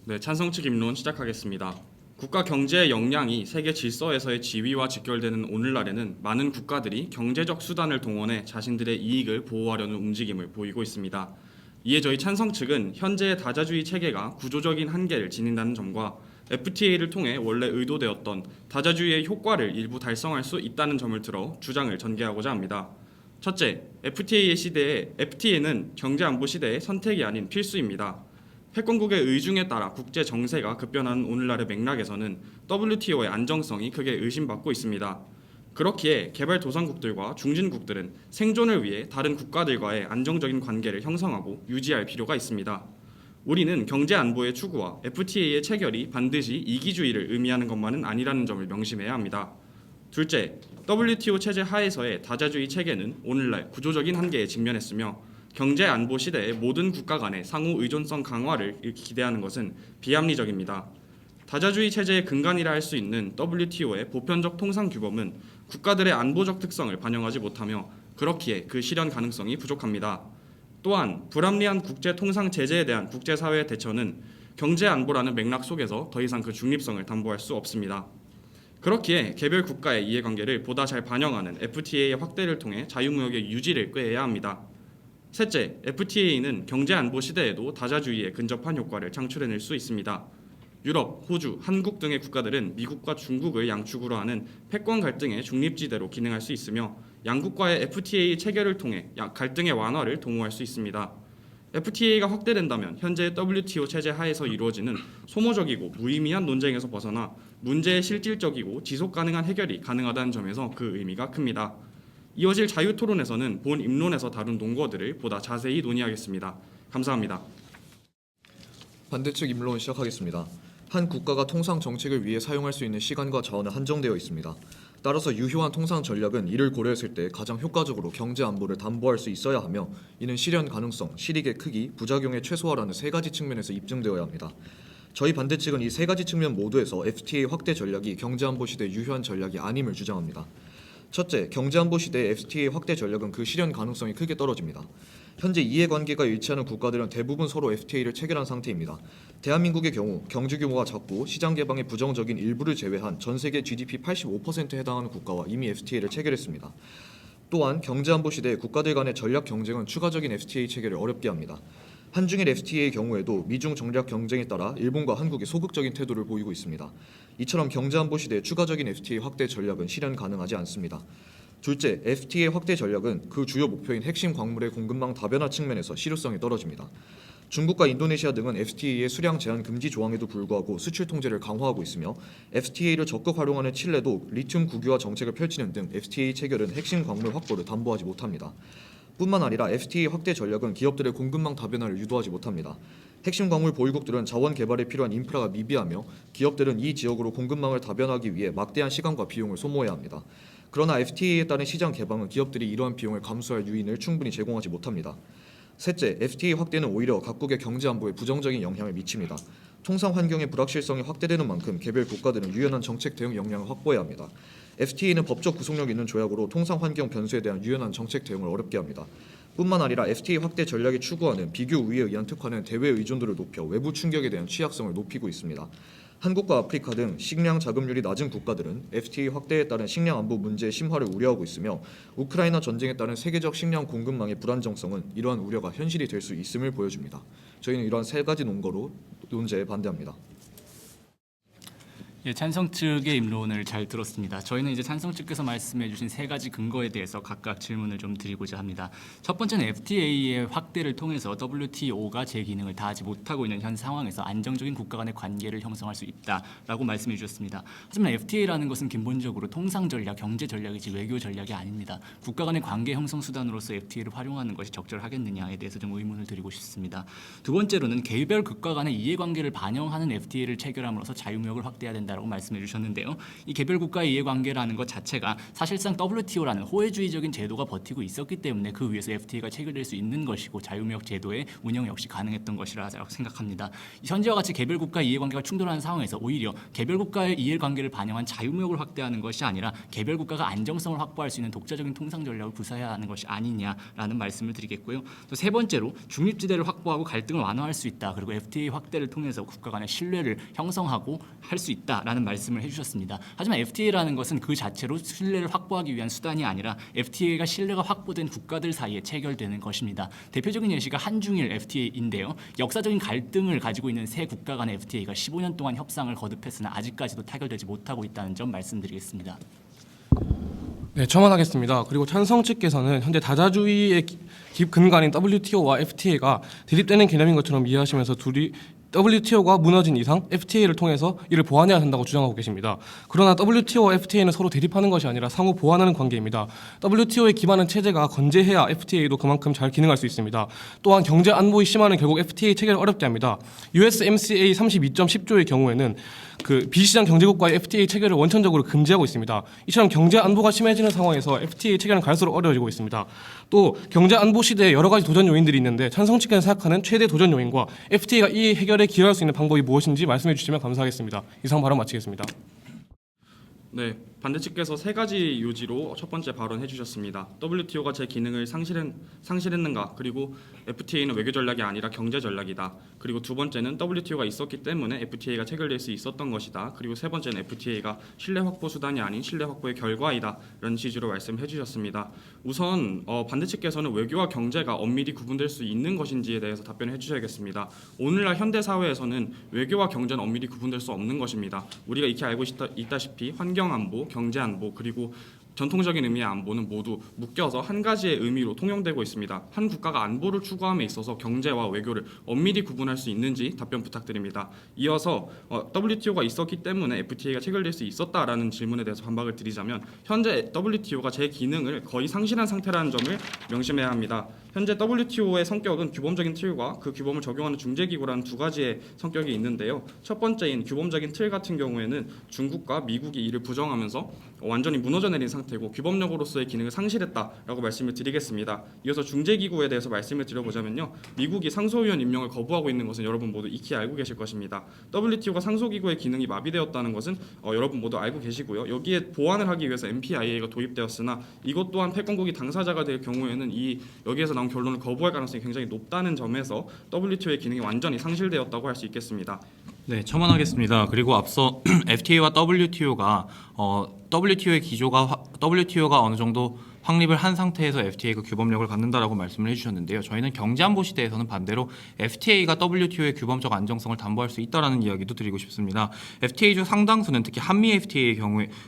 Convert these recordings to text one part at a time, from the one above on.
네, 찬성 측 입론 시작하겠습니다. 국가 경제의 역량이 세계 질서에서의 지위와 직결되는 오늘날에는 많은 국가들이 경제적 수단을 동원해 자신들의 이익을 보호하려는 움직임을 보이고 있습니다. 이에 저희 찬성 측은 현재의 다자주의 체계가 구조적인 한계를 지닌다는 점과 FTA를 통해 원래 의도되었던 다자주의의 효과를 일부 달성할 수 있다는 점을 들어 주장을 전개하고자 합니다. 첫째, FTA는 경제안보 시대의 선택이 아닌 필수입니다. 패권국의 의중에 따라 국제 정세가 급변하는 오늘날의 맥락에서는 WTO의 안정성이 크게 의심받고 있습니다. 그렇기에 개발도상국들과 중진국들은 생존을 위해 다른 국가들과의 안정적인 관계를 형성하고 유지할 필요가 있습니다. 우리는 경제 안보의 추구와 FTA의 체결이 반드시 이기주의를 의미하는 것만은 아니라는 점을 명심해야 합니다. 둘째, WTO 체제 하에서의 다자주의 체계는 오늘날 구조적인 한계에 직면했으며 경제 안보 시대의 모든 국가 간의 상호 의존성 강화를 기대하는 것은 비합리적입니다. 다자주의 체제의 근간이라 할 수 있는 WTO의 보편적 통상 규범은 국가들의 안보적 특성을 반영하지 못하며 그렇기에 그 실현 가능성이 부족합니다. 또한 불합리한 국제 통상 제재에 대한 국제사회의 대처는 경제 안보라는 맥락 속에서 더 이상 그 중립성을 담보할 수 없습니다. 그렇기에 개별 국가의 이해관계를 보다 잘 반영하는 FTA의 확대를 통해 자유무역의 유지를 꾀해야 합니다. 셋째, FTA는 경제 안보 시대에도 다자주의에 근접한 효과를 창출해낼 수 있습니다. 유럽, 호주, 한국 등의 국가들은 미국과 중국을 양축으로 하는 패권 갈등의 중립지대로 기능할 수 있으며 양국과의 FTA 체결을 통해 갈등의 완화를 도모할 수 있습니다. FTA가 확대된다면 현재의 WTO 체제 하에서 이루어지는 소모적이고 무의미한 논쟁에서 벗어나 문제의 실질적이고 지속 가능한 해결이 가능하다는 점에서 그 의미가 큽니다. 이어질 자유토론에서는 본 입론에서 다룬 논거들을 보다 자세히 논의하겠습니다. 감사합니다. 반대측 입론 시작하겠습니다. 한 국가가 통상 정책을 위해 사용할 수 있는 시간과 자원은 한정되어 있습니다. 따라서 유효한 통상 전략은 이를 고려했을 때 가장 효과적으로 경제 안보를 담보할 수 있어야 하며 이는 실현 가능성, 실익의 크기, 부작용의 최소화라는 세 가지 측면에서 입증되어야 합니다. 저희 반대측은 이 세 가지 측면 모두에서 FTA 확대 전략이 경제 안보 시대의 유효한 전략이 아님을 주장합니다. 첫째, 경제안보 시대의 FTA 확대 전략은 그 실현 가능성이 크게 떨어집니다. 현재 이해관계가 일치하는 국가들은 대부분 서로 FTA를 체결한 상태입니다. 대한민국의 경우 경제 규모가 작고 시장 개방에 부정적인 일부를 제외한 전 세계 GDP 85%에 해당하는 국가와 이미 FTA를 체결했습니다. 또한 경제안보 시대의 국가들 간의 전략 경쟁은 추가적인 FTA 체결을 어렵게 합니다. 한중일 FTA의 경우에도 미중 전략 경쟁에 따라 일본과 한국이 소극적인 태도를 보이고 있습니다. 이처럼 경제안보 시대의 추가적인 FTA 확대 전략은 실현 가능하지 않습니다. 둘째, FTA 확대 전략은 그 주요 목표인 핵심 광물의 공급망 다변화 측면에서 실효성이 떨어집니다. 중국과 인도네시아 등은 FTA의 수량 제한 금지 조항에도 불구하고 수출 통제를 강화하고 있으며 FTA를 적극 활용하는 칠레도 리튬 국유화 정책을 펼치는 등 FTA 체결은 핵심 광물 확보를 담보하지 못합니다. 뿐만 아니라 FTA 확대 전략은 기업들의 공급망 다변화를 유도하지 못합니다. 핵심 광물 보유국들은 자원 개발에 필요한 인프라가 미비하며 기업들은 이 지역으로 공급망을 다변화하기 위해 막대한 시간과 비용을 소모해야 합니다. 그러나 FTA에 따른 시장 개방은 기업들이 이러한 비용을 감수할 유인을 충분히 제공하지 못합니다. 셋째, FTA 확대는 오히려 각국의 경제 안보에 부정적인 영향을 미칩니다. 통상 환경의 불확실성이 확대되는 만큼 개별 국가들은 유연한 정책 대응 역량을 확보해야 합니다. FTA는 법적 구속력 있는 조약으로 통상 환경 변수에 대한 유연한 정책 대응을 어렵게 합니다. 뿐만 아니라 FTA 확대 전략이 추구하는 비교 우위에 의한 특화는 대외 의존도를 높여 외부 충격에 대한 취약성을 높이고 있습니다. 한국과 아프리카 등 식량 자급률이 낮은 국가들은 FTA 확대에 따른 식량 안보 문제의 심화를 우려하고 있으며 우크라이나 전쟁에 따른 세계적 식량 공급망의 불안정성은 이러한 우려가 현실이 될 수 있음을 보여줍니다. 저희는 이러한 세 가지 논거로 논제에 반대합니다. 예, 찬성 측의 입론을 잘 들었습니다. 저희는 이제 찬성 측께서 말씀해주신 세 가지 근거에 대해서 각각 질문을 좀 드리고자 합니다. 첫 번째는 FTA의 확대를 통해서 WTO가 제 기능을 다하지 못하고 있는 현 상황에서 안정적인 국가 간의 관계를 형성할 수 있다라고 말씀해 주셨습니다. 하지만 FTA라는 것은 기본적으로 통상 전략, 경제 전략이지 외교 전략이 아닙니다. 국가 간의 관계 형성 수단으로서 FTA를 활용하는 것이 적절하겠느냐에 대해서 좀 의문을 드리고 싶습니다. 두 번째로는 개별 국가 간의 이해관계를 반영하는 FTA를 체결함으로써 자유무역을 확대해야 된다. 된다라고 말씀해 주셨는데요. 이 개별 국가의 이해관계라는 것 자체가 사실상 WTO라는 호혜주의적인 제도가 버티고 있었기 때문에 그 위에서 FTA가 체결될 수 있는 것이고 자유무역 제도의 운영 역시 가능했던 것이라고 생각합니다. 현재와 같이 개별 국가 이해관계가 충돌하는 상황에서 오히려 개별 국가의 이해관계를 반영한 자유무역을 확대하는 것이 아니라 개별 국가가 안정성을 확보할 수 있는 독자적인 통상 전략을 구사해야 하는 것이 아니냐라는 말씀을 드리겠고요. 또 세 번째로 중립지대를 확보하고 갈등을 완화할 수 있다. 그리고 FTA 확대를 통해서 국가 간의 신뢰를 형성하고 할 수 있다라는 말씀을 해주셨습니다. 하지만 FTA라는 것은 그 자체로 신뢰를 확보하기 위한 수단이 아니라 FTA가 신뢰가 확보된 국가들 사이에 체결되는 것입니다. 대표적인 예시가 한중일 FTA인데요. 역사적인 갈등을 가지고 있는 세 국가 간의 FTA가 15년 동안 협상을 거듭했으나 아직까지도 타결되지 못하고 있다는 점 말씀드리겠습니다. 네, 첨언하겠습니다. 그리고 찬성 측께서는 현재 다자주의의 근간인 WTO와 FTA가 대립되는 개념인 것처럼 이해하시면서 둘이 WTO가 무너진 이상 FTA를 통해서 이를 보완해야 한다고 주장하고 계십니다. 그러나 WTO와 FTA는 서로 대립하는 것이 아니라 상호 보완하는 관계입니다. WTO에 기반한 체제가 건재해야 FTA도 그만큼 잘 기능할 수 있습니다. 또한 경제 안보의 심화는 결국 FTA 체결을 어렵게 합니다. USMCA 32.10조의 경우에는 그 비시장 경제국과의 FTA 체결을 원천적으로 금지하고 있습니다. 이처럼 경제 안보가 심해지는 상황에서 FTA 체결은 갈수록 어려워지고 있습니다. 또 경제 안보 시대에 여러 가지 도전 요인들이 있는데 찬성 측에서 생각하는 최대 도전 요인과 FTA가 이 해결에 기여할 수 있는 방법이 무엇인지 말씀해 주시면 감사하겠습니다. 이상 발언 마치겠습니다. 네, 반대 측께서 세 가지 요지로 첫 번째 발언해 주셨습니다. WTO가 제 기능을 상실했는가? 그리고 FTA는 외교 전략이 아니라 경제 전략이다. 그리고 두 번째는 WTO가 있었기 때문에 FTA가 체결될 수 있었던 것이다. 그리고 세 번째는 FTA가 신뢰 확보 수단이 아닌 신뢰 확보의 결과이다. 라는 취지로 말씀해 주셨습니다. 우선 반대 측께서는 외교와 경제가 엄밀히 구분될 수 있는 것인지에 대해서 답변해 주셔야겠습니다. 오늘날 현대 사회에서는 외교와 경제는 엄밀히 구분될 수 없는 것입니다. 우리가 익히 알고 있다시피 환경 안보, 경제 안보, 그리고 전통적인 의미의 안보는 모두 묶여서 한 가지의 의미로 통용되고 있습니다. 한 국가가 안보를 추구함에 있어서 경제와 외교를 엄밀히 구분할 수 있는지 답변 부탁드립니다. 이어서 WTO가 있었기 때문에 FTA가 체결될 수 있었다라는 질문에 대해서 반박을 드리자면 현재 WTO가 제 기능을 거의 상실한 상태라는 점을 명심해야 합니다. 현재 WTO의 성격은 규범적인 틀과 그 규범을 적용하는 중재기구라는 두 가지의 성격이 있는데요. 첫 번째인 규범적인 틀 같은 경우에는 중국과 미국이 이를 부정하면서 완전히 무너져 내린 상태고 규범력으로서의 기능을 상실했다라고 말씀을 드리겠습니다. 이어서 중재기구에 대해서 말씀을 드려보자면요. 미국이 상소위원 임명을 거부하고 있는 것은 여러분 모두 익히 알고 계실 것입니다. WTO가 상소기구의 기능이 마비되었다는 것은 여러분 모두 알고 계시고요. 여기에 보완을 하기 위해서 MPIA가 도입되었으나 이것 또한 패권국이 당사자가 될 경우에는 여기에서 나온 결론을 거부할 가능성이 굉장히 높다는 점에서 WTO의 기능이 완전히 상실되었다고 할 수 있겠습니다. 네, 첨언하겠습니다. 그리고 앞서 FTA와 WTO가 WTO가 어느 정도 확립을 한 상태에서 FTA가 규범력을 갖는다라고 말씀을 해주셨는데요. 저희는 경제안보 시대에서는 반대로 FTA가 WTO의 규범적 안정성을 담보할 수 있다라는 이야기도 드리고 싶습니다. FTA 중 상당수는 특히 한미 FTA의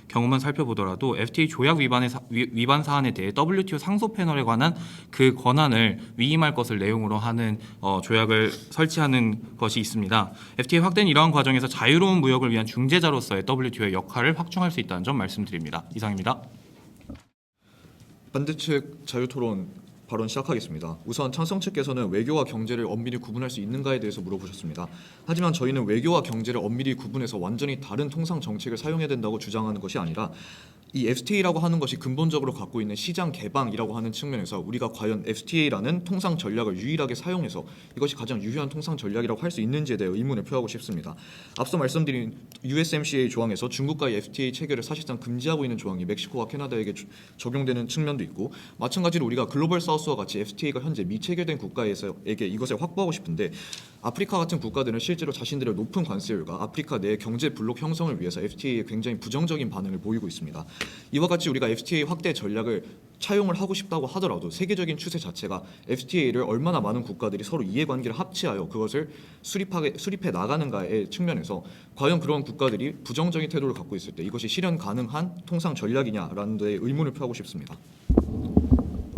경우만 살펴보더라도 FTA 조약 위반 사안에 대해 WTO 상소 패널에 관한 그 권한을 위임할 것을 내용으로 하는 조약을 설치하는 것이 있습니다. FTA 확대는 이러한 과정에서 자유로운 무역을 위한 중재자로서의 WTO의 역할을 확충할 수 있다는 점 말씀드립니다. 이상입니다. 반대측 자유토론 발언 시작하겠습니다. 우선 찬성 측께서는 외교와 경제를 엄밀히 구분할 수 있는가에 대해서 물어보셨습니다. 하지만 저희는 외교와 경제를 엄밀히 구분해서 완전히 다른 통상 정책을 사용해야 된다고 주장하는 것이 아니라 이 FTA라고 하는 것이 근본적으로 갖고 있는 시장 개방이라고 하는 측면에서 우리가 과연 FTA라는 통상 전략을 유일하게 사용해서 이것이 가장 유효한 통상 전략이라고 할 수 있는지에 대해 의문을 표하고 싶습니다. 앞서 말씀드린 USMCA 조항에서 중국과의 FTA 체결을 사실상 금지하고 있는 조항이 멕시코와 캐나다에게 적용되는 측면도 있고 마찬가지로 우리가 글로벌 사우스와 같이 FTA가 현재 미체결된 국가에게 이것을 확보하고 싶은데 아프리카 같은 국가들은 실제로 자신들의 높은 관세율과 아프리카 내 경제 블록 형성을 위해서 FTA에 굉장히 부정적인 반응을 보이고 있습니다. 이와 같이 우리가 FTA 확대 전략을 차용을 하고 싶다고 하더라도 세계적인 추세 자체가 FTA를 얼마나 많은 국가들이 서로 이해관계를 합치하여 그것을 수립해 나가는가의 측면에서 과연 그런 국가들이 부정적인 태도를 갖고 있을 때 이것이 실현 가능한 통상 전략이냐라는 데 의문을 표하고 싶습니다.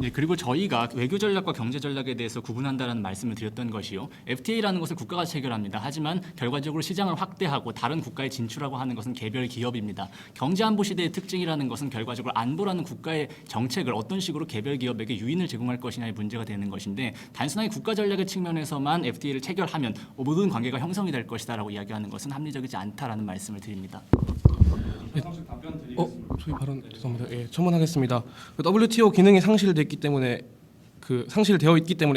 네, 그리고 저희가 외교 전략과 경제 전략에 대해서 구분한다라는 말씀을 드렸던 것이요. FTA라는 것을 국가가 체결합니다. 하지만 결과적으로 시장을 확대하고 다른 국가에 진출하고 하는 것은 개별 기업입니다. 경제 안보 시대의 특징이라는 것은 결과적으로 안보라는 국가의 정책을 어떤 식으로 개별 기업에게 유인을 제공할 것이냐의 문제가 되는 것인데 단순하게 국가 전략의 측면에서만 FTA를 체결하면 모든 관계가 형성이 될 것이다라고 이야기하는 것은 합리적이지 않다라는 말씀을 드립니다. 저희 발언 죄송합니다. 예, 첨언하겠습니다. WTO 기능이 상실되어 있기 때문에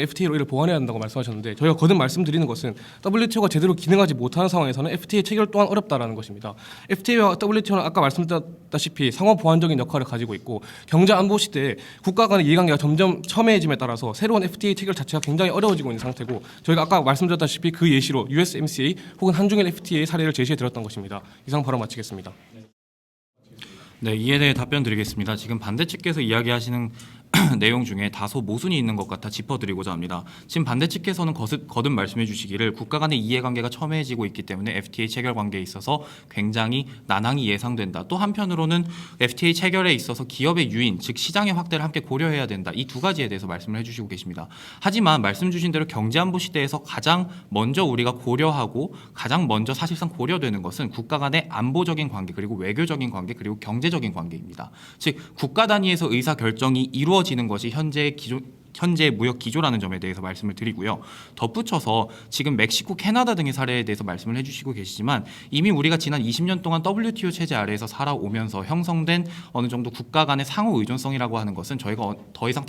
FTA로 이를 보완해야 한다고 말씀하셨는데 저희가 거듭 말씀드리는 것은 WTO가 제대로 기능하지 못하는 상황에서는 FTA 체결 또한 어렵다라는 것입니다. FTA와 WTO는 아까 말씀드렸다시피 상호 보완적인 역할을 가지고 있고 경제 안보 시대에 국가 간의 이해관계가 점점 첨예해짐에 따라서 새로운 FTA 체결 자체가 굉장히 어려워지고 있는 상태고 저희가 아까 말씀드렸다시피 그 예시로 USMCA 혹은 한중일 FTA 사례를 제시해 드렸던 것입니다. 이상 발언 마치겠습니다. 네, 이에 대해 답변 드리겠습니다. 지금 반대 측께서 이야기하시는 내용 중에 다소 모순이 있는 것 같아 짚어드리고자 합니다. 지금 반대 측께서는 거듭 말씀해 주시기를 국가 간의 이해관계가 첨예해지고 있기 때문에 FTA 체결 관계에 있어서 굉장히 난항이 예상된다. 또 한편으로는 FTA 체결에 있어서 기업의 유인, 즉 시장의 확대를 함께 고려해야 된다. 이 두 가지에 대해서 말씀을 해주시고 계십니다. 하지만 말씀 주신 대로 경제안보 시대에서 가장 먼저 우리가 고려하고 가장 먼저 사실상 고려되는 것은 국가 간의 안보적인 관계 그리고 외교적인 관계 그리고 경제적인 관계입니다. 즉 국가 단위에서 의사 결정이 이루어지는 것이 현재 무역 기조라는 점에 대해서 말씀을 드리고요. 덧붙여서 지금 멕시코, 캐나다 등의 사례에 대해서 말씀을 해주시고 계시지만 이미 우리가 지난 20년 동안 WTO 체제 아래에서 살아오면서 형성된 어느 정도 국가 간의 상호 의존성이라고 하는 것은 저희가 더 이상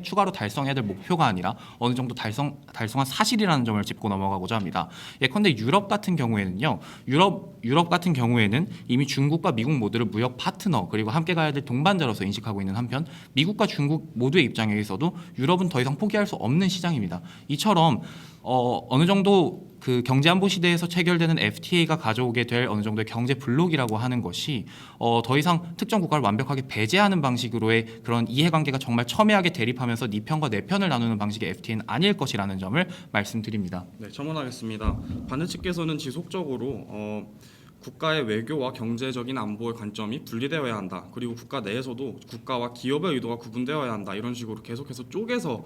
추가로 달성해야 될 목표가 아니라 어느 정도 달성한 사실이라는 점을 짚고 넘어가고자 합니다. 예컨대 유럽 같은 경우에는요. 유럽 같은 경우에는 이미 중국과 미국 모두를 무역 파트너 그리고 함께 가야 될 동반자로서 인식하고 있는 한편 미국과 중국 모두의 입장에서도 유럽은 더 이상 포기할 수 없는 시장입니다. 이처럼 어느 정도 그 경제 안보 시대에서 체결되는 FTA가 가져오게 될 어느 정도의 경제 블록이라고 하는 것이 더 이상 특정 국가를 완벽하게 배제하는 방식으로의 그런 이해관계가 정말 첨예하게 대립하면서 네 편과 내 편을 나누는 방식의 FTA는 아닐 것이라는 점을 말씀드립니다. 네, 첨언하겠습니다. 반대 측께서는 지속적으로 국가의 외교와 경제적인 안보의 관점이 분리되어야 한다. 그리고 국가 내에서도 국가와 기업의 의도가 구분되어야 한다. 이런 식으로 계속해서 쪼개서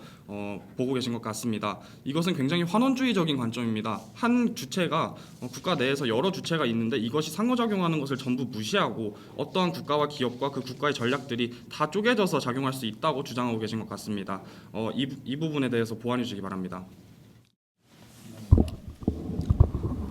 보고 계신 것 같습니다. 이것은 굉장히 환원주의적인 관점입니다. 한 주체가 국가 내에서 여러 주체가 있는데 이것이 상호작용하는 것을 전부 무시하고 어떠한 국가와 기업과 그 국가의 전략들이 다 쪼개져서 작용할 수 있다고 주장하고 계신 것 같습니다. 이 부분에 대해서 보완해 주시기 바랍니다.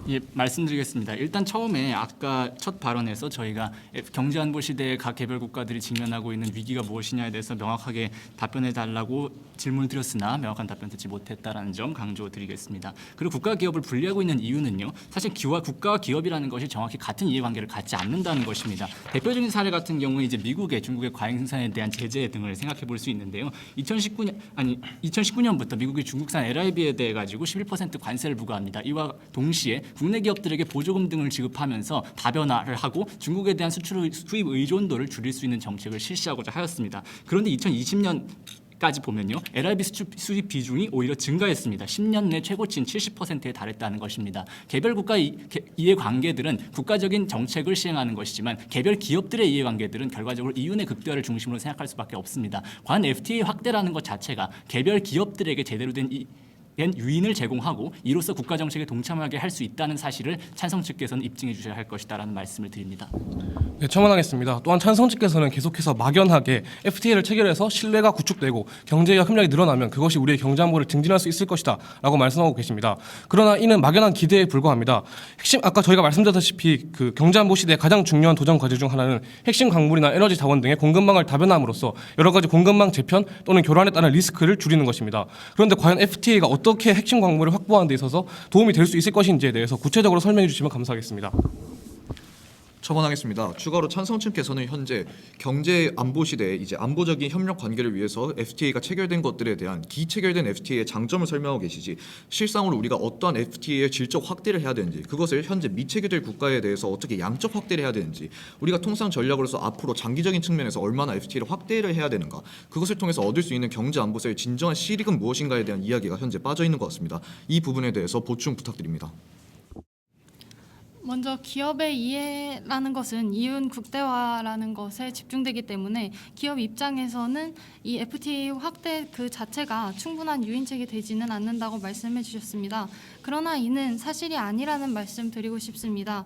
예, 말씀드리겠습니다. 일단 처음에 아까 첫 발언에서 저희가 경제안보 시대에 각 개별 국가들이 직면하고 있는 위기가 무엇이냐에 대해서 명확하게 답변해 달라고 질문을 드렸으나 명확한 답변 듣지 못했다라는 점 강조드리겠습니다. 그리고 국가 기업을 분리하고 있는 이유는요. 사실 국가와 기업이라는 것이 정확히 같은 이해관계를 갖지 않는다는 것입니다. 대표적인 사례 같은 경우는 이제 미국의 중국의 과잉 생산에 대한 제재 등을 생각해 볼 수 있는데요. 2019년부터 미국이 중국산 LIB에 대해 가지고 11% 관세를 부과합니다. 이와 동시에 국내 기업들에게 보조금 등을 지급하면서 다변화를 하고 중국에 대한 수입 의존도를 줄일 수 있는 정책을 실시하고자 하였습니다. 그런데 2020년까지 보면요, LIB 수입 비중이 오히려 증가했습니다. 10년 내 최고치인 70%에 달했다는 것입니다. 개별 국가 이해관계들은 국가적인 정책을 시행하는 것이지만 개별 기업들의 이해관계들은 결과적으로 이윤의 극대화를 중심으로 생각할 수밖에 없습니다. 과연 FTA 확대라는 것 자체가 개별 기업들에게 제대로 된 유인을 제공하고 이로써 국가 정책에 동참하게 할 수 있다는 사실을 찬성 측께서는 입증해 주셔야 할 것이다라는 말씀을 드립니다. 네, 첨언하겠습니다. 또한 찬성 측께서는 계속해서 막연하게 FTA를 체결해서 신뢰가 구축되고 경제와 협력이 늘어나면 그것이 우리의 경제 안보를 증진할 수 있을 것이다라고 말씀하고 계십니다. 그러나 이는 막연한 기대에 불과합니다. 아까 저희가 말씀드렸다시피 그 경제 안보 시대의 가장 중요한 도전 과제 중 하나는 핵심 광물이나 에너지 자원 등의 공급망을 다변함으로써 여러 가지 공급망 재편 또는 교란에 따른 리스크를 줄이는 것입니다. 그런데 과연 FTA가 어떻게 핵심 광물을 확보하는 데 있어서 도움이 될 수 있을 것인지에 대해서 구체적으로 설명해 주시면 감사하겠습니다. 첨언하겠습니다. 추가로 찬성 측께서는 현재 경제 안보 시대에 이제 안보적인 협력 관계를 위해서 FTA가 체결된 것들에 대한 기체결된 FTA의 장점을 설명하고 계시지 실상으로 우리가 어떠한 FTA의 질적 확대를 해야 되는지 그것을 현재 미체결될 국가에 대해서 어떻게 양적 확대를 해야 되는지 우리가 통상 전략으로서 앞으로 장기적인 측면에서 얼마나 FTA를 확대를 해야 되는가 그것을 통해서 얻을 수 있는 경제 안보서의 진정한 실익은 무엇인가에 대한 이야기가 현재 빠져 있는 것 같습니다. 이 부분에 대해서 보충 부탁드립니다. 먼저 기업의 이해라는 것은 이윤 국대화라는 것에 집중되기 때문에 기업 입장에서는 이 FTA 확대 그 자체가 충분한 유인책이 되지는 않는다고 말씀해 주셨습니다. 그러나 이는 사실이 아니라는 말씀 드리고 싶습니다.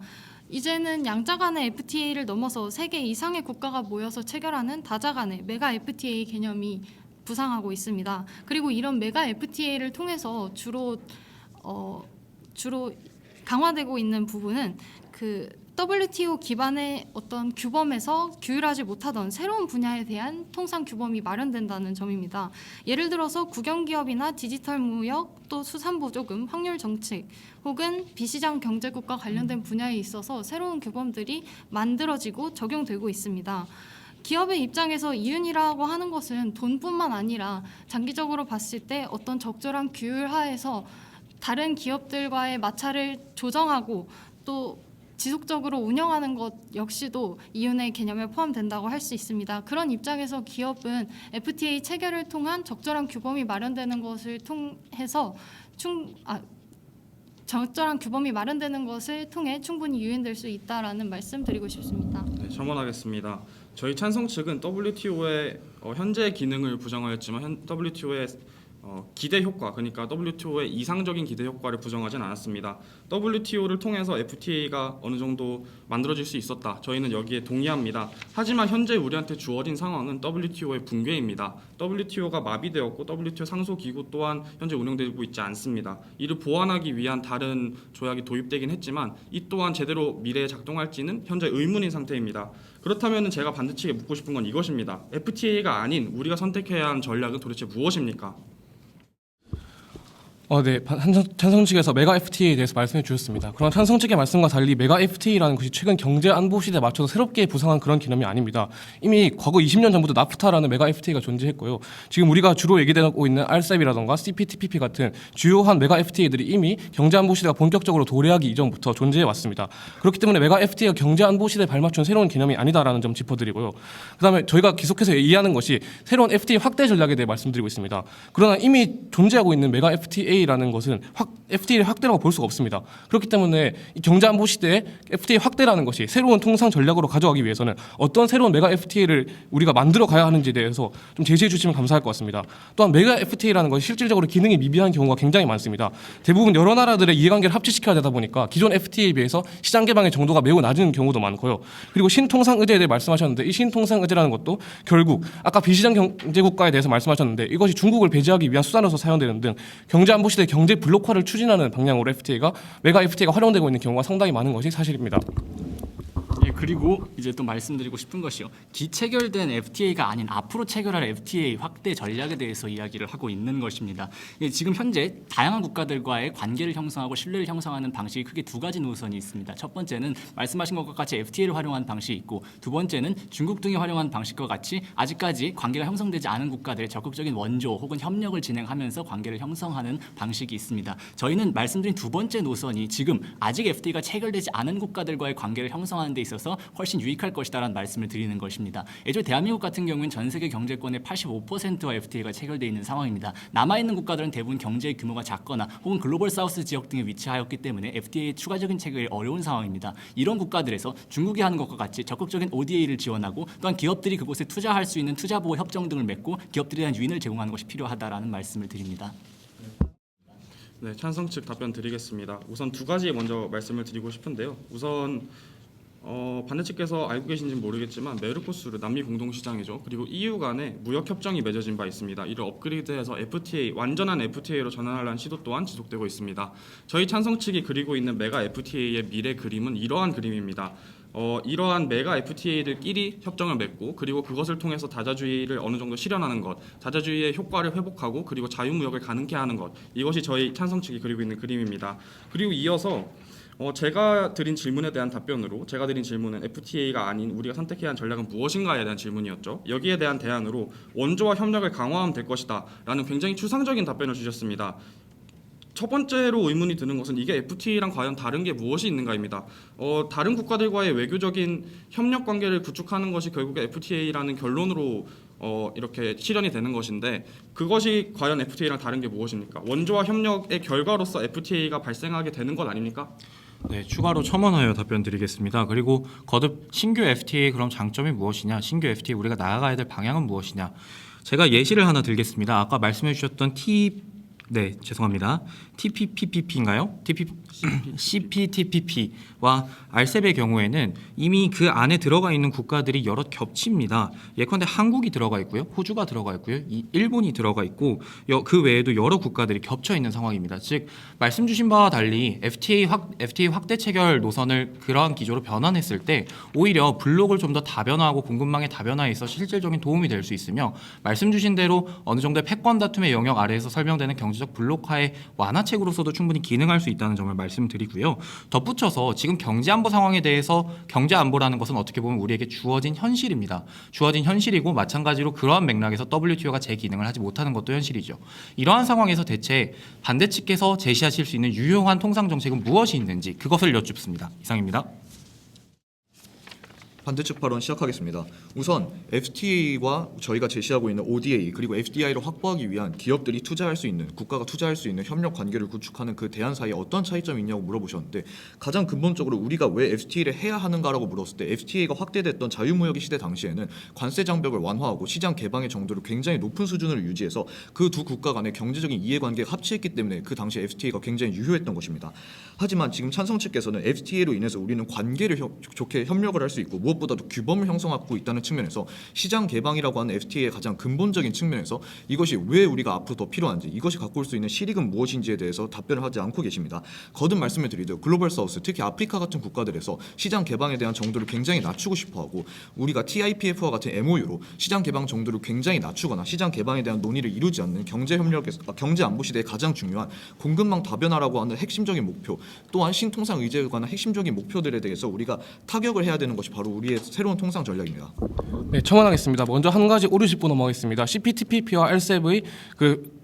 이제는 양자 간의 FTA를 넘어서 3개 이상의 국가가 모여서 체결하는 다자 간의 메가 FTA 개념이 부상하고 있습니다. 그리고 이런 메가 FTA를 통해서 주로 강화되고 있는 부분은 그 WTO 기반의 어떤 규범에서 규율하지 못하던 새로운 분야에 대한 통상 규범이 마련된다는 점입니다. 예를 들어서 국영기업이나 디지털 무역, 또 수산보조금, 확률 정책 혹은 비시장 경제국과 관련된 분야에 있어서 새로운 규범들이 만들어지고 적용되고 있습니다. 기업의 입장에서 이윤이라고 하는 것은 돈뿐만 아니라 장기적으로 봤을 때 어떤 적절한 규율 하에서 다른 기업들과의 마찰을 조정하고 또 지속적으로 운영하는 것 역시도 이윤의 개념에 포함된다고 할 수 있습니다. 그런 입장에서 기업은 FTA 체결을 통한 적절한 규범이 마련되는 것을 통해서 적절한 규범이 마련되는 것을 통해 충분히 유인될 수 있다라는 말씀 드리고 싶습니다. 네, 첨언하겠습니다. 저희 찬성 측은 WTO의 현재 기능을 부정하였지만 WTO의 기대 효과, 그러니까 WTO의 이상적인 기대 효과를 부정하진 않았습니다. WTO를 통해서 FTA가 어느 정도 만들어질 수 있었다. 저희는 여기에 동의합니다. 하지만 현재 우리한테 주어진 상황은 WTO의 붕괴입니다. WTO가 마비되었고 WTO 상소기구 또한 현재 운영되고 있지 않습니다. 이를 보완하기 위한 다른 조약이 도입되긴 했지만 이 또한 제대로 미래에 작동할지는 현재 의문인 상태입니다. 그렇다면 제가 반드시 묻고 싶은 건 이것입니다. FTA가 아닌 우리가 선택해야 하는 전략은 도대체 무엇입니까? 네, 찬성 측에서 메가 FTA에 대해서 말씀해 주셨습니다. 그러나 찬성 측의 말씀과 달리 메가 FTA라는 것이 최근 경제 안보 시대에 맞춰서 새롭게 부상한 그런 개념이 아닙니다. 이미 과거 20년 전부터 나프타라는 메가 FTA가 존재했고요. 지금 우리가 주로 얘기되고 있는 RCEP이라던가 CPTPP 같은 주요한 메가 FTA들이 이미 경제 안보 시대가 본격적으로 도래하기 이전부터 존재해 왔습니다. 그렇기 때문에 메가 FTA가 경제 안보 시대에 발맞춘 새로운 개념이 아니다라는 점 짚어드리고요. 그다음에 저희가 계속해서 이해하는 것이 새로운 FTA 확대 전략에 대해 말씀드리고 있습니다. 그러나 이미 존재하고 있는 메가 FTA라는 것은 FTA의 확대라고 볼 수가 없습니다. 그렇기 때문에 이 경제 안보 시대에 FTA 확대라는 것이 새로운 통상 전략으로 가져가기 위해서는 어떤 새로운 메가 FTA를 우리가 만들어 가야 하는지에 대해서 좀 제시해 주시면 감사할 것 같습니다. 또한 메가 FTA라는 것이 실질적으로 기능이 미비한 경우가 굉장히 많습니다. 대부분 여러 나라들의 이해관계를 합치시켜야 되다 보니까 기존 FTA에 비해서 시장 개방의 정도가 매우 낮은 경우도 많고요. 그리고 신통상 의제에 대해 말씀하셨는데 이 신통상 의제라는 것도 결국 아까 비시장 경제국가에 대해서 말씀하셨는데 이것이 중국을 배제하기 위한 수단으로서 사용되는 등 경제 안보 시대 경제 블록화를 추진하는 방향으로 메가 FTA가 활용되고 있는 경우가 상당히 많은 것이 사실입니다. 예, 그리고 이제 또 말씀드리고 싶은 것이요. 기체결된 FTA가 아닌 앞으로 체결할 FTA 확대 전략에 대해서 이야기를 하고 있는 것입니다. 예, 지금 현재 다양한 국가들과의 관계를 형성하고 신뢰를 형성하는 방식이 크게 두 가지 노선이 있습니다. 첫 번째는 말씀하신 것과 같이 FTA를 활용한 방식이 있고 두 번째는 중국 등이 활용한 방식과 같이 아직까지 관계가 형성되지 않은 국가들의 적극적인 원조 혹은 협력을 진행하면서 관계를 형성하는 방식이 있습니다. 저희는 말씀드린 두 번째 노선이 지금 아직 FTA가 체결되지 않은 국가들과의 관계를 형성하는 데 있어서 훨씬 유익할 것이다라는 말씀을 드리는 것입니다. 애초에 대한민국 같은 경우는 전 세계 경제권의 85%와 FTA가 체결되어 있는 상황입니다. 남아있는 국가들은 대부분 경제 규모가 작거나 혹은 글로벌 사우스 지역 등에 위치하였기 때문에 FTA의 추가적인 체결이 어려운 상황입니다. 이런 국가들에서 중국이 하는 것과 같이 적극적인 ODA를 지원하고 또한 기업들이 그곳에 투자할 수 있는 투자보호 협정 등을 맺고 기업들에 대한 유인을 제공하는 것이 필요하다라는 말씀을 드립니다. 네, 찬성 측 답변 드리겠습니다. 우선 두 가지 먼저 말씀을 드리고 싶은데요. 우선 반대측께서 알고 계신지는 모르겠지만 메르코수르 남미 공동시장이죠. 그리고 EU 간에 무역 협정이 맺어진 바 있습니다. 이를 업그레이드해서 FTA 완전한 FTA로 전환하려는 시도 또한 지속되고 있습니다. 저희 찬성 측이 그리고 있는 메가 FTA의 미래 그림은 이러한 그림입니다. 이러한 메가 FTA들끼리 협정을 맺고 그리고 그것을 통해서 다자주의를 어느 정도 실현하는 것, 다자주의의 효과를 회복하고 그리고 자유무역을 가능케 하는 것, 이것이 저희 찬성 측이 그리고 있는 그림입니다. 그리고 이어서 제가 드린 질문에 대한 답변으로 제가 드린 질문은 FTA가 아닌 우리가 선택해야 하는 전략은 무엇인가에 대한 질문이었죠. 여기에 대한 대안으로 원조와 협력을 강화하면 될 것이다 라는 굉장히 추상적인 답변을 주셨습니다. 첫 번째로 의문이 드는 것은 이게 FTA랑 과연 다른 게 무엇이 있는가입니다. 다른 국가들과의 외교적인 협력 관계를 구축하는 것이 결국에 FTA라는 결론으로 이렇게 실현이 되는 것인데 그것이 과연 FTA랑 다른 게 무엇입니까? 원조와 협력의 결과로서 FTA가 발생하게 되는 것 아닙니까? 네, 추가로 첨언하여 답변 드리겠습니다. 그리고 거듭 신규 FTA 그럼 장점이 무엇이냐? 신규 FTA 우리가 나아가야 될 방향은 무엇이냐? 제가 예시를 하나 들겠습니다. 아까 말씀해 주셨던 TPPP인가요? CPTPP와 RCEP의 경우에는 이미 그 안에 들어가 있는 국가들이 여러 겹칩니다. 예컨대 한국이 들어가 있고요, 호주가 들어가 있고요, 일본이 들어가 있고 그 외에도 여러 국가들이 겹쳐 있는 상황입니다. 즉 말씀 주신 바와 달리 FTA 확대 체결 노선을 그러한 기조로 변환했을 때 오히려 블록을 좀 더 다변화하고 공급망의 다변화에 있어 실질적인 도움이 될 수 있으며 말씀 주신 대로 어느 정도의 패권 다툼의 영역 아래에서 설명되는 경제적 블록화의 완화책으로서도 충분히 기능할 수 있다는 점을 말씀드리고요. 덧붙여서 지금 경제 안보 상황에 대해서 경제 안보라는 것은 어떻게 보면 우리에게 주어진 현실입니다. 주어진 현실이고 마찬가지로 그러한 맥락에서 WTO가 제 기능을 하지 못하는 것도 현실이죠. 이러한 상황에서 대체 반대 측에서 제시하실 수 있는 유효한 통상 정책은 무엇이 있는지 그것을 여쭙습니다. 이상입니다. 반대측 발언 시작하겠습니다. 우선 FTA와 저희가 제시하고 있는 ODA 그리고 FDI를 확보하기 위한 기업들이 투자할 수 있는 국가가 투자할 수 있는 협력 관계를 구축하는 그 대안 사이에 어떤 차이점이 있냐고 물어보셨는데 가장 근본적으로 우리가 왜 FTA를 해야 하는가라고 물었을 때 FTA가 확대됐던 자유무역의 시대 당시에는 관세 장벽을 완화하고 시장 개방의 정도를 굉장히 높은 수준으로 유지해서 그 두 국가 간의 경제적인 이해관계가 합치했기 때문에 그 당시 FTA가 굉장히 유효했던 것입니다. 하지만 지금 찬성 측께서는 FTA로 인해서 우리는 관계를 좋게 협력을 할 수 있고 무엇보다도 규범을 형성하고 있다는 측면에서 시장 개방이라고 하는 FTA의 가장 근본적인 측면에서 이것이 왜 우리가 앞으로 더 필요한지 이것이 갖고 올 수 있는 실익은 무엇인지에 대해서 답변을 하지 않고 계십니다. 거듭 말씀을 드리죠. 글로벌 사우스 특히 아프리카 같은 국가들에서 시장 개방에 대한 정도를 굉장히 낮추고 싶어하고 우리가 TIPF와 같은 MOU로 시장 개방 정도를 굉장히 낮추거나 시장 개방에 대한 논의를 이루지 않는 경제 안보 시대의 가장 중요한 공급망 다변화라고 하는 핵심적인 목표 또한 신통상 의제에 관한 핵심적인 목표들에 대해서 우리가 타격을 해야 되는 것이 바로 우리의 새로운 통상 전략입니다. 네, 첨언하겠습니다. 먼저 한 가지 오류 짚고 넘어가겠습니다. CPTPP와 RCEP의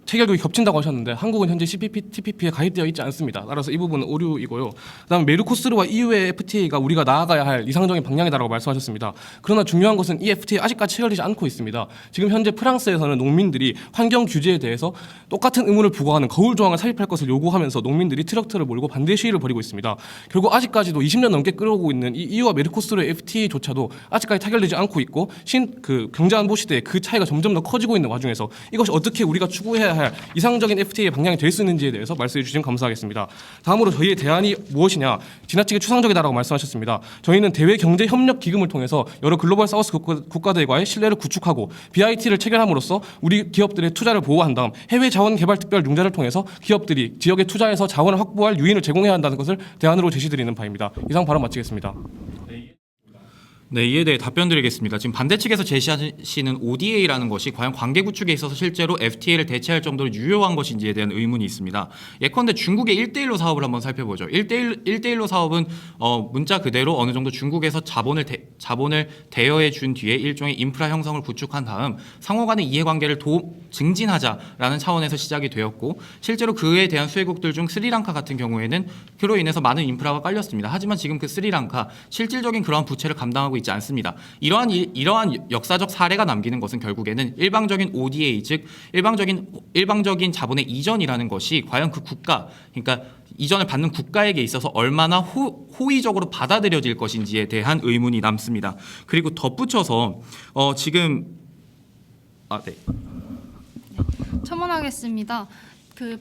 체결국이 겹친다고 하셨는데 한국은 현재 CPTPP에 가입되어 있지 않습니다. 따라서 이 부분은 오류이고요. 그다음에 메르코스르와 EU의 FTA가 우리가 나아가야 할 이상적인 방향이다라고 말씀하셨습니다. 그러나 중요한 것은 이 FTA 아직까지 체결되지 않고 있습니다. 지금 현재 프랑스에서는 농민들이 환경 규제에 대해서 똑같은 의무를 부과하는 거울 조항을 삽입할 것을 요구하면서 농민들이 트럭터를 몰고 반대 시위를 벌이고 있습니다. 결국 아직까지도 20년 넘게 끌어오고 있는 이 EU와 메르코스르 FTA조차도 아직까지 타결되지 않고 있고 경제 안보 시대에 그 차이가 점점 더 커지고 있는 와중에서 이것이 어떻게 우리가 추구해야 할 이상적인 FTA의 방향이 될 수 있는지에 대해서 말씀해 주시면 감사하겠습니다. 다음으로 저희의 대안이 무엇이냐? 지나치게 추상적이다라고 말씀하셨습니다. 저희는 대외 경제 협력 기금을 통해서 여러 글로벌 사우스 국가들과의 신뢰를 구축하고 BIT를 체결함으로써 우리 기업들의 투자를 보호한 다음 해외 자원 개발 특별 융자를 통해서 기업들이 지역에 투자해서 자원을 확보할 유인을 제공해야 한다는 것을 대안으로 제시드리는 바입니다. 이상 발언 마치겠습니다. 네, 이에 대해 답변 드리겠습니다. 지금 반대 측에서 제시하시는 ODA라는 것이 과연 관계 구축에 있어서 실제로 FTA를 대체할 정도로 유효한 것인지에 대한 의문이 있습니다. 예컨대 중국의 1대1로 사업을 한번 살펴보죠. 1대1로 사업은 문자 그대로 어느 정도 중국에서 자본을 대여해 준 뒤에 일종의 인프라 형성을 구축한 다음 상호 간의 이해관계를 증진하자라는 차원에서 시작이 되었고 실제로 그에 대한 수혜국들 중 스리랑카 같은 경우에는 그로 인해서 많은 인프라가 깔렸습니다. 하지만 지금 그 스리랑카 실질적인 그러한 부채를 감당하고 있지 않습니다. 이러한 역사적 사례가 남기는 것은 결국에는 일방적인 ODA 즉 일방적인 자본의 이전이라는 것이 과연 그 국가 그러니까 이전을 받는 국가에게 있어서 얼마나 호의적으로 받아들여질 것인지에 대한 의문이 남습니다. 그리고 덧붙여서 네. 첨언하겠습니다.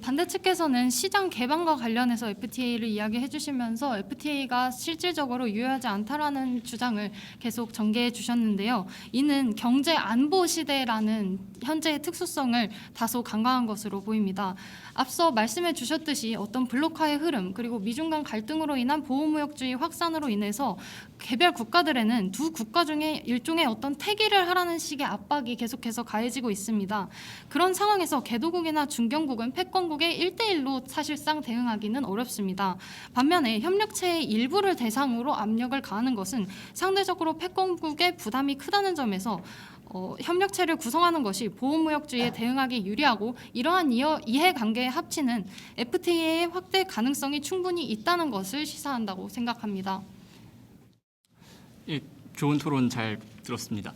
반대 측에서는 시장 개방과 관련해서 FTA를 이야기해 주시면서 FTA가 실질적으로 유효하지 않다라는 주장을 계속 전개해 주셨는데요. 이는 경제 안보 시대라는 현재의 특수성을 다소 간과한 것으로 보입니다. 앞서 말씀해 주셨듯이 어떤 블록화의 흐름 그리고 미중 간 갈등으로 인한 보호무역주의 확산으로 인해서 개별 국가들에는 두 국가 중에 일종의 어떤 태기를 하라는 식의 압박이 계속해서 가해지고 있습니다. 그런 상황에서 개도국이나 중견국은 패권국의 1대1로 사실상 대응하기는 어렵습니다. 반면에 협력체의 일부를 대상으로 압력을 가하는 것은 상대적으로 패권국의 부담이 크다는 점에서 협력체를 구성하는 것이 보호무역주의에 대응하기 유리하고 이러한 이해관계에 합치는 FTA의 확대 가능성이 충분히 있다는 것을 시사한다고 생각합니다. 예, 좋은 토론 잘 들었습니다.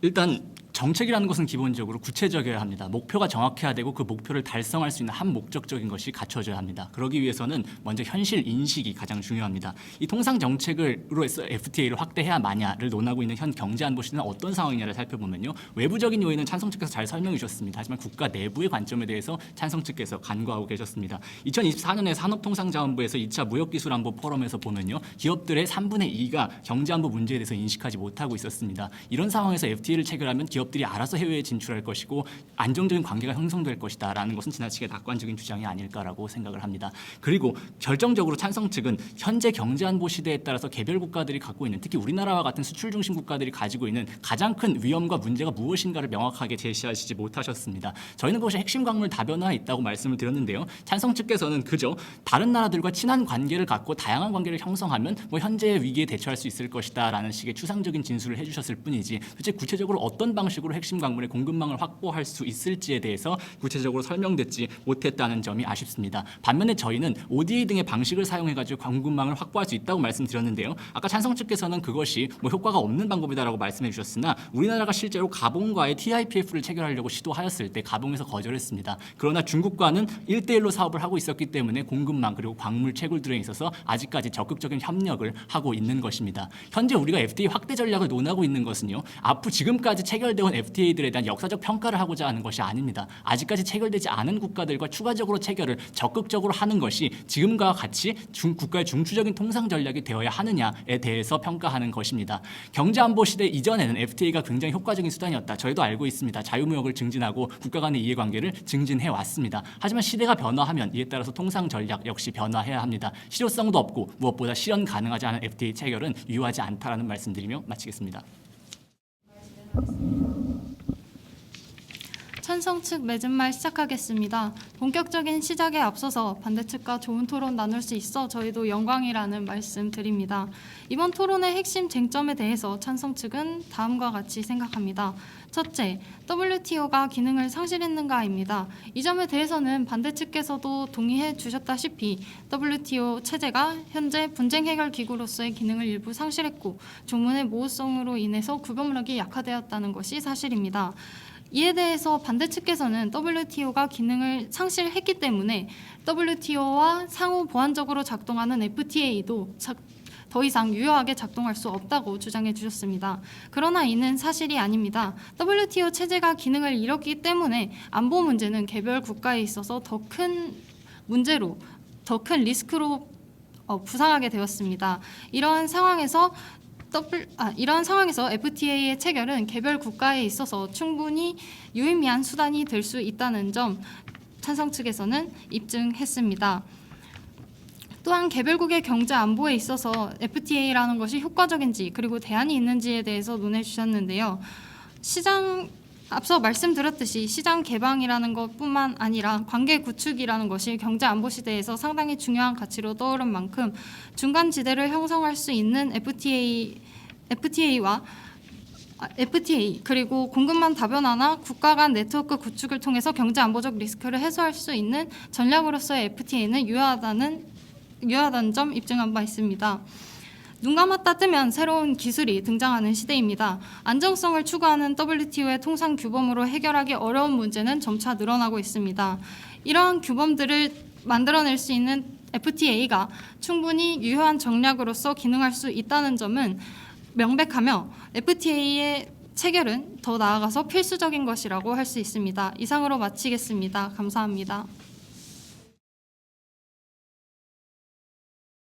일단 정책이라는 것은 기본적으로 구체적이어야 합니다. 목표가 정확해야 되고 그 목표를 달성할 수 있는 한 목적적인 것이 갖춰져야 합니다. 그러기 위해서는 먼저 현실 인식이 가장 중요합니다. 이 통상 정책으로 해서 FTA를 확대해야 마냐를 논하고 있는 현 경제안보실은 어떤 상황이냐를 살펴보면요. 외부적인 요인은 찬성 측에서 잘 설명해 주셨습니다. 하지만 국가 내부의 관점에 대해서 찬성 측에서 간과하고 계셨습니다. 2024년에 산업통상자원부에서 2차 무역기술안보 포럼에서 보면요. 기업들의 3분의 2가 경제안보 문제에 대해서 인식하지 못하고 있었습니다. 이런 상황에서 FTA를 체결하면 기업들이 알아서 해외에 진출할 것이고 안정적인 관계가 형성될 것이다라는 것은 지나치게 낙관적인 주장이 아닐까라고 생각을 합니다. 그리고 결정적으로 찬성 측은 현재 경제안보 시대에 따라서 개별 국가들이 갖고 있는 특히 우리나라와 같은 수출 중심 국가들이 가지고 있는 가장 큰 위험과 문제가 무엇인가를 명확하게 제시하시지 못하셨습니다. 저희는 그것이 핵심 광물 다변화에 있다고 말씀을 드렸는데요. 찬성 측께서는 그저 다른 나라들과 친한 관계를 갖고 다양한 관계를 형성하면 뭐 현재의 위기에 대처할 수 있을 것이다라는 식의 추상적인 진술을 해주셨을 뿐이지 도대체 구체적으로 어떤 방식으로 핵심 광물의 공급망을 확보할 수 있을지에 대해서 구체적으로 설명되지 못했다는 점이 아쉽습니다. 반면에 저희는 ODA 등의 방식을 사용해가지고 공급망을 확보할 수 있다고 말씀드렸는데요. 아까 찬성 측께서는 그것이 뭐 효과가 없는 방법이다라고 말씀해 주셨으나 우리나라가 실제로 가봉과의 TIPF를 체결하려고 시도하였을 때 가봉에서 거절했습니다. 그러나 중국과는 1대1로 사업을 하고 있었기 때문에 공급망 그리고 광물 채굴들에 있어서 아직까지 적극적인 협력을 하고 있는 것입니다. 현재 우리가 FTA 확대 전략을 논하고 있는 것은요. 앞으로 지금까지 체결되어 온 FTA들에 대한 역사적 평가를 하고자 하는 것이 아닙니다. 아직까지 체결되지 않은 국가들과 추가적으로 체결을 적극적으로 하는 것이 지금과 같이 국가의 중추적인 통상 전략이 되어야 하느냐에 대해서 평가하는 것입니다. 경제안보 시대 이전에는 FTA가 굉장히 효과적인 수단이었다. 저희도 알고 있습니다. 자유무역을 증진하고 국가 간의 이해관계를 증진해 왔습니다. 하지만 시대가 변화하면 이에 따라서 통상 전략 역시 변화해야 합니다. 실효성도 없고 무엇보다 실현 가능하지 않은 FTA 체결은 유효하지 않다라는 말씀드리며 마치겠습니다. 찬성 측 맺은 말 시작하겠습니다. 본격적인 시작에 앞서서 반대측과 좋은 토론 나눌 수 있어 저희도 영광이라는 말씀 드립니다. 이번 토론의 핵심 쟁점에 대해서 찬성 측은 다음과 같이 생각합니다. 첫째, WTO가 기능을 상실했는가입니다. 이 점에 대해서는 반대측께서도 동의해 주셨다시피 WTO 체제가 현재 분쟁 해결 기구로서의 기능을 일부 상실했고 조문의 모호성으로 인해서 구별력이 약화되었다는 것이 사실입니다. 이에 대해서 반대측께서는 WTO가 기능을 상실했기 때문에 WTO와 상호 보완적으로 작동하는 FTA도 더 이상 유효하게 작동할 수 없다고 주장해 주셨습니다. 그러나 이는 사실이 아닙니다. WTO 체제가 기능을 잃었기 때문에 안보 문제는 개별 국가에 있어서 더 큰 문제로, 더 큰 리스크로 부상하게 되었습니다. 이러한 상황에서 FTA의 체결은 개별 국가에 있어서 충분히 유의미한 수단이 될 수 있다는 점 찬성 측에서는 입증했습니다. 또한 개별국의 경제 안보에 있어서 FTA라는 것이 효과적인지 그리고 대안이 있는지에 대해서 논해 주셨는데요. 앞서 말씀드렸듯이 시장 개방이라는 것뿐만 아니라 관계 구축이라는 것이 경제 안보 시대에서 상당히 중요한 가치로 떠오른 만큼 중간 지대를 형성할 수 있는 FTA 그리고 공급망 다변화나 국가 간 네트워크 구축을 통해서 경제 안보적 리스크를 해소할 수 있는 전략으로서의 FTA는 유효하다는 점 입증한 바 있습니다. 눈 감았다 뜨면 새로운 기술이 등장하는 시대입니다. 안정성을 추구하는 WTO의 통상 규범으로 해결하기 어려운 문제는 점차 늘어나고 있습니다. 이러한 규범들을 만들어낼 수 있는 FTA가 충분히 유효한 전략으로서 기능할 수 있다는 점은 명백하며 FTA의 체결은 더 나아가서 필수적인 것이라고 할 수 있습니다. 이상으로 마치겠습니다. 감사합니다.